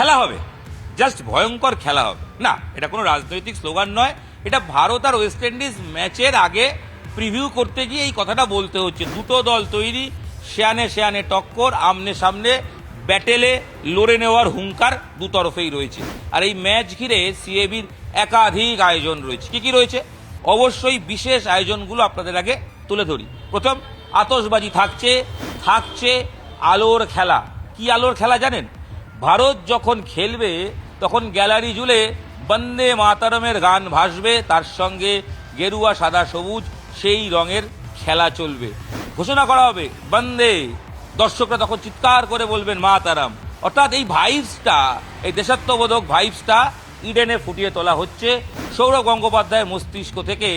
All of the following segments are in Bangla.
খেলা হবে, জাস্ট ভয়ঙ্কর খেলা হবে। না, এটা কোনো রাজনৈতিক স্লোগান নয়, এটা ভারত আর ওয়েস্ট ইন্ডিজ ম্যাচের আগে প্রিভিউ করতে গিয়ে এই কথাটা বলতে হচ্ছে। দুটো দল তৈরি, শেয়ানে শেয়ানে টক্কর, আমনে সামনে ব্যাটেলে লড়ে নেওয়ার হুঙ্কার দুতরফেই রয়েছে। আর এই ম্যাচ ঘিরে সিএবির একাধিক আয়োজন রয়েছে। কি কি রয়েছে? অবশ্যই বিশেষ আয়োজনগুলো আপনাদের আগে তুলে ধরি। প্রথম, আতশবাজি থাকছে আলোর খেলা। কি আলোর খেলা জানেন? ভারত যখন খেলবে তখন গ্যালারি জুড়ে বন্দে মাতরমের গান ভাসবে, তার সঙ্গে গেরুয়া সাদা সবুজ সেই রঙের খেলা চলবে। ঘোষণা করা হবে বন্দে, দর্শকরা তখন চিৎকার করে বলবেন মাতারাম। অর্থাৎ এই ভাইবসটা, এই দেশাত্মবোধক ভাইবসটা ইডেনে ফুটিয়ে তোলা হচ্ছে। সৌরভ গঙ্গোপাধ্যায়ের মস্তিষ্ক থেকে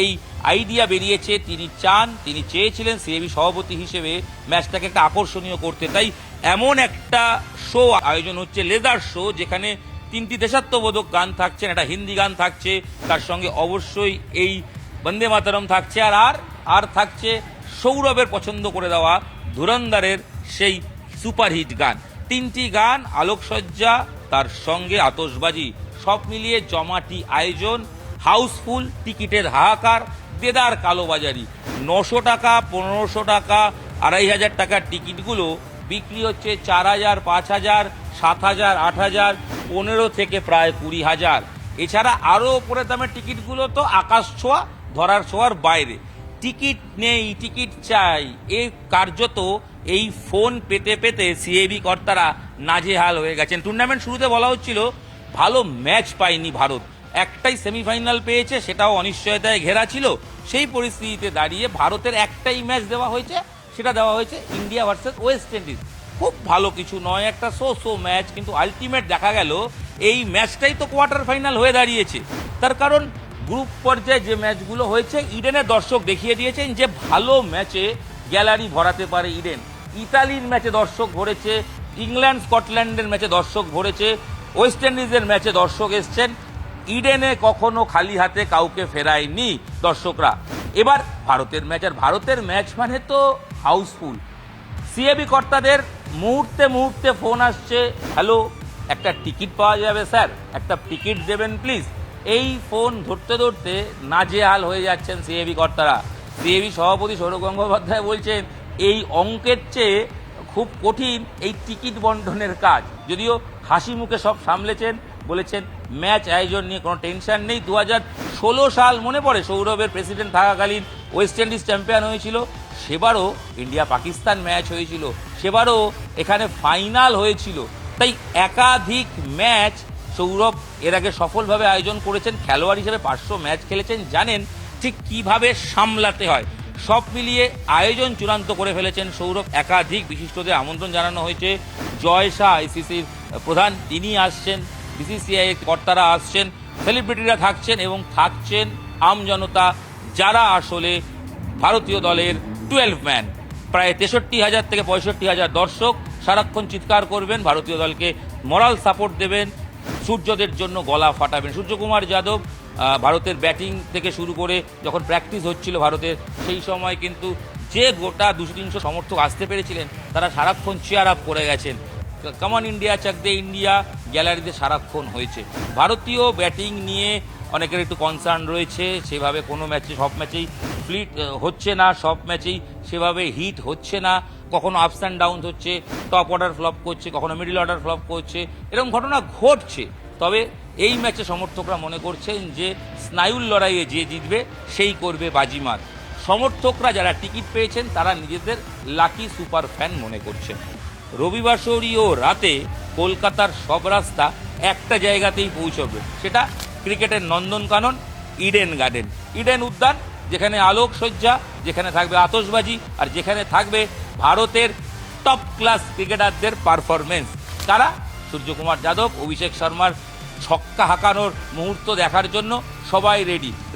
এই আইডিয়া বেরিয়েছে। তিনি চেয়েছিলেন সিএবি সভাপতি হিসেবে ম্যাচটাকে একটা আকর্ষণীয় করতে। তাই এমন একটা শো আয়োজন হচ্ছে, লেজার শো, যেখানে 3টি দেশাত্মবোধক গান থাকছে, একটা হিন্দি গান থাকছে, তার সঙ্গে অবশ্যই এই বন্দে মাতরম থাকছে, আর থাকছে সৌরভের পছন্দ করে দেওয়া ধুরন্ধরের সেই সুপারহিট গান। 3টি গান, আলোকসজ্জা, তার সঙ্গে আতশবাজি, সব মিলিয়ে জমাটি আয়োজন, হাউসফুল, টিকিটের হাহাকার, দেদার কালোবাজারি। 900 টাকা, 1500 টাকা, 2500 টাকার টিকিটগুলো বিক্রি হচ্ছে 4000, 5000, 7000, 8000, 15 থেকে প্রায় 20,000। এছাড়া আরও ওপরের দামের টিকিটগুলো তো আকাশ ছোঁয়া, ধরার ছোঁয়ার বাইরে। টিকিট নেই, টিকিট চাই, এই কার্যত এই ফোন পেতে পেতে সিএবি কর্তারা নাজেহাল হয়ে গেছেন। টুর্নামেন্ট শুরুতে বলা হচ্ছিল ভালো ম্যাচ পায়নি ভারত, একটাই সেমিফাইনাল পেয়েছে, সেটাও অনিশ্চয়তায় ঘেরা ছিল। সেই পরিস্থিতিতে দাঁড়িয়ে ভারতের একটাই ম্যাচ দেওয়া হয়েছে, সেটা দেওয়া হয়েছে ইন্ডিয়া ভার্সেস ওয়েস্ট ইন্ডিজ। খুব ভালো কিছু নয়, একটা সো ম্যাচ, কিন্তু আলটিমেট দেখা গেল এই ম্যাচটাই তো কোয়ার্টার ফাইনাল হয়ে দাঁড়িয়েছে। তার কারণ গ্রুপ পর্যায়ে যে ম্যাচগুলো হয়েছে, ইডেনের দর্শক দেখিয়ে দিয়েছেন যে ভালো ম্যাচে গ্যালারি ভরাতে পারে ইডেন। ইতালির ম্যাচে দর্শক ভরেছে, ইংল্যান্ড স্কটল্যান্ডের ম্যাচে দর্শক ভরেছে, ওয়েস্ট ইন্ডিজের ম্যাচে দর্শক এসছেন। ইডেনে কখনো খালি হাতে কাউকে ফেরায়নি দর্শকরা। এবার ভারতের ম্যাচ, আর ভারতের ম্যাচ মানে তো হাউসফুল। সিএবি কর্তাদের মুহূর্তে মুহূর্তে ফোন আসছে, হ্যালো, একটা টিকিট পাওয়া যাবে স্যার, একটা টিকিট দেবেন প্লিজ। এই ফোন ধরতে ধরতে নাজেহাল হয়ে যাচ্ছেন সিএবি কর্তারা। সিএবি সভাপতি সৌরভ গঙ্গোপাধ্যায় বলছেন এই অঙ্কের চেয়ে খুব কঠিন এই টিকিট বন্টনের কাজ। যদিও হাসি মুখে সব সামলেছেন, বলেছেন ম্যাচ আয়োজন নিয়ে কোনো টেনশন নেই। 2016 সাল মনে পড়ে, সৌরভের প্রেসিডেন্ট থাকাকালীন ওয়েস্ট ইন্ডিজ চ্যাম্পিয়ন হয়েছিল। সেবারও ইন্ডিয়া পাকিস্তান ম্যাচ হয়েছিল, সেবারও এখানে ফাইনাল হয়েছিল। তাই একাধিক ম্যাচ সৌরভ এর আগে সফলভাবে আয়োজন করেছেন। খেলোয়াড় হিসেবে 500 ম্যাচ খেলেছেন, জানেন ঠিক কিভাবে সামলাতে হয়। সব মিলিয়ে আয়োজন চূড়ান্ত করে ফেলেছেন সৌরভ। একাধিক বিশিষ্টদের আমন্ত্রণ জানানো হয়েছে। জয় শাহ আইসিসির প্রধান, তিনি আসছেন, বিসিসিআই কর্তারা আসছেন, সেলিব্রিটিরা থাকছেন এবং থাকছেন আমজনতা, যারা আসলে ভারতীয় দলের 12 ম্যান। প্রায় 63,000 থেকে 65,000 দর্শক সারাক্ষণ চিৎকার করবেন, ভারতীয় দলকে মরাল সাপোর্ট দেবেন, সূর্যদের জন্য গলা ফাটাবেন। সূর্যকুমার যাদব ভারতের ব্যাটিং থেকে শুরু করে যখন প্র্যাকটিস হচ্ছিল ভারতের, সেই সময় কিন্তু যে গোটা 200-300 সমর্থক আসতে পেরেছিলেন, তারা সারাক্ষণ চেয়ার আপ করে গেছেন। কামান ইন্ডিয়া, চাক দে ইন্ডিয়া গ্যালারিতে সারাক্ষণ হয়েছে। ভারতীয় ব্যাটিং নিয়ে অনেকের একটু কনসার্ন রয়েছে, সেভাবে কোনো ম্যাচে সব ম্যাচেই ফ্লিট হচ্ছে না, সব ম্যাচেই সেভাবে হিট হচ্ছে না, কখনো আপস অ্যান্ড ডাউনস হচ্ছে, টপ অর্ডার ফ্লপ করছে, কখনো মিডল অর্ডার ফ্লপ করছে, এরকম ঘটনা ঘটছে। তবে এই ম্যাচে সমর্থকরা মনে করছেন যে স্নায়ুর লড়াইয়ে যে জিতবে সেই করবে বাজিমাত। সমর্থকরা যারা টিকিট পেয়েছেন তারা নিজেদের লাকি সুপার ফ্যান মনে করছেন। রবিবাসরীয় রাতে কলকাতার সব রাস্তা একটা জায়গাতেই পৌঁছবে, সেটা ক্রিকেটের নন্দনকানন ইডেন গার্ডেন, ইডেন উদ্যান, যেখানে আলোকসজ্জা, যেখানে থাকবে আতশবাজি, আর যেখানে থাকবে ভারতের টপ ক্লাস ক্রিকেটারদের পারফরমেন্স। তারা সূর্যকুমার যাদব, অভিষেক শর্মার ছক্কা হাঁকানোর মুহূর্ত দেখার জন্য সবাই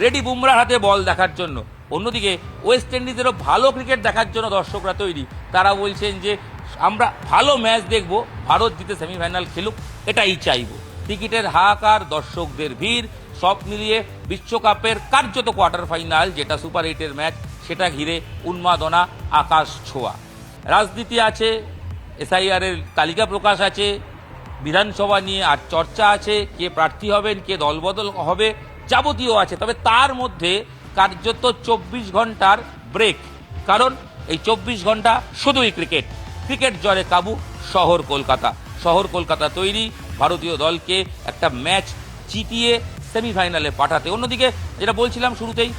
রেডি বুমরার হাতে বল দেখার জন্য। অন্যদিকে ওয়েস্ট ইন্ডিজেরও ভালো ক্রিকেট দেখার জন্য দর্শকরা তৈরি। তারা বলছেন যে আমরা ভালো ম্যাচ দেখব, ভারত জিতে সেমিফাইনাল খেলুক, এটাই চাইব। টিকিটের হাহাকার, দর্শকদের ভিড়, সব মিলিয়ে বিশ্বকাপের কার্যত কোয়ার্টার ফাইনাল, যেটা সুপার 8-এর ম্যাচ, সেটা ঘিরে উন্মাদনা আকাশ ছোঁয়া। রাজনীতি আছে, এসআইআর এর তালিকা প্রকাশ আছে, বিধানসভা নিয়ে আর চর্চা আছে, কে প্রার্থী হবেন, কে দলবদল হবে, যাবতীয় আছে। তবে তার মধ্যে কার্যত 24 ঘন্টার ব্রেক, কারণ এই 24 ঘন্টা শুধুই ক্রিকেট। ক্রিকেট জ্বরে কাবু শহর কলকাতা। শহর কলকাতা তৈরি ভারতীয় দলকে একটা ম্যাচ জিতিয়ে সেমিফাইনালে পাঠাতে। অন্যদিকে যেটা বলছিলাম শুরুতেই,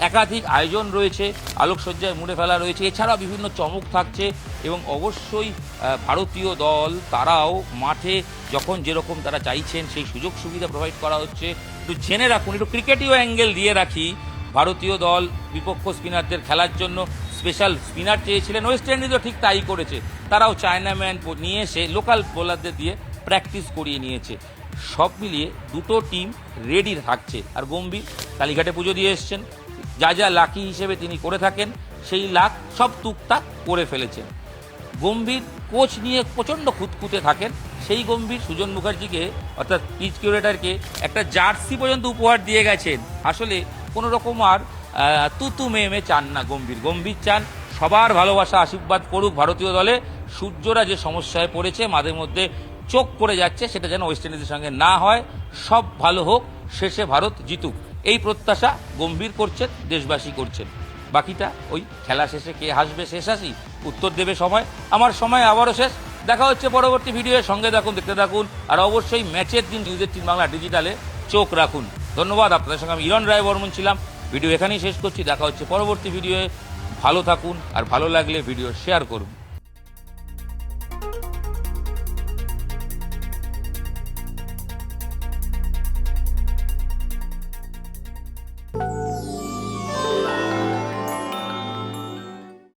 একাধিক আয়োজন রয়েছে, আলোকসজ্জায় মুড়ে ফেলা রয়েছে, এছাড়াও বিভিন্ন চমক থাকছে এবং অবশ্যই ভারতীয় দল তারাও মাঠে যখন যেরকম তারা চাইছেন সেই সুযোগ সুবিধা প্রোভাইড করা হচ্ছে। একটু জেনে রাখুন, একটু ক্রিকেটীয় অ্যাঙ্গেল দিয়ে রাখি, ভারতীয় দল বিপক্ষ স্পিনারদের খেলার জন্য স্পেশাল স্পিনার চেয়েছিলেন, ওয়েস্ট ইন্ডিজও ঠিক তাই করেছে। তারাও চায়নাম্যান নিয়ে এসে লোকাল বোলারদের দিয়ে প্র্যাকটিস করিয়ে নিয়েছে। সব মিলিয়ে দুটো টিম রেডি থাকছে। আর গম্ভীর কালীঘাটে পুজো দিয়ে এসছেন, যা যা লাকি হিসেবে তিনি করে থাকেন সেই লাখ সব টুকটাক করে ফেলেছেন। গম্ভীর কোচ নিয়ে প্রচণ্ড খুঁতখুঁতে থাকেন। সেই গম্ভীর সুজন মুখার্জিকে অর্থাৎ পিচ কিউরেটারকে একটা জার্সি পর্যন্ত উপহার দিয়ে গেছেন। আসলে কোনো রকম আর তুতু মেয়ে চান না গম্ভীর। গম্ভীর চান সবার ভালোবাসা আশীর্বাদ করুক ভারতীয় দলে। সূর্যরা যে সমস্যায় পড়েছে, মাঝে মধ্যে চোখ পড়ে যাচ্ছে, সেটা যেন ওয়েস্ট ইন্ডিজের সঙ্গে না হয়। সব ভালো হোক, শেষে ভারত জিতুক, এই প্রত্যাশা গম্ভীর করছেন, দেশবাসী করছেন। বাকিটা ওই খেলা শেষে কে হাসবে শেষ হাসি উত্তর দেবে সময়। আমার সময় আবারও শেষ। দেখা হচ্ছে পরবর্তী ভিডিওর সঙ্গে থাকুন, দেখতে থাকুন, আর অবশ্যই ম্যাচের দিন নিউজ 18 বাংলা ডিজিটালে চোখ রাখুন। ধন্যবাদ। আপনাদের সঙ্গে আমি ইরণ রায় বর্মন ছিলাম। ভিডিও এখানেই শেষ করছি। দেখা হচ্ছে পরবর্তী ভিডিওয়ে। ভালো থাকুন, আর ভালো লাগলে ভিডিও শেয়ার করুন।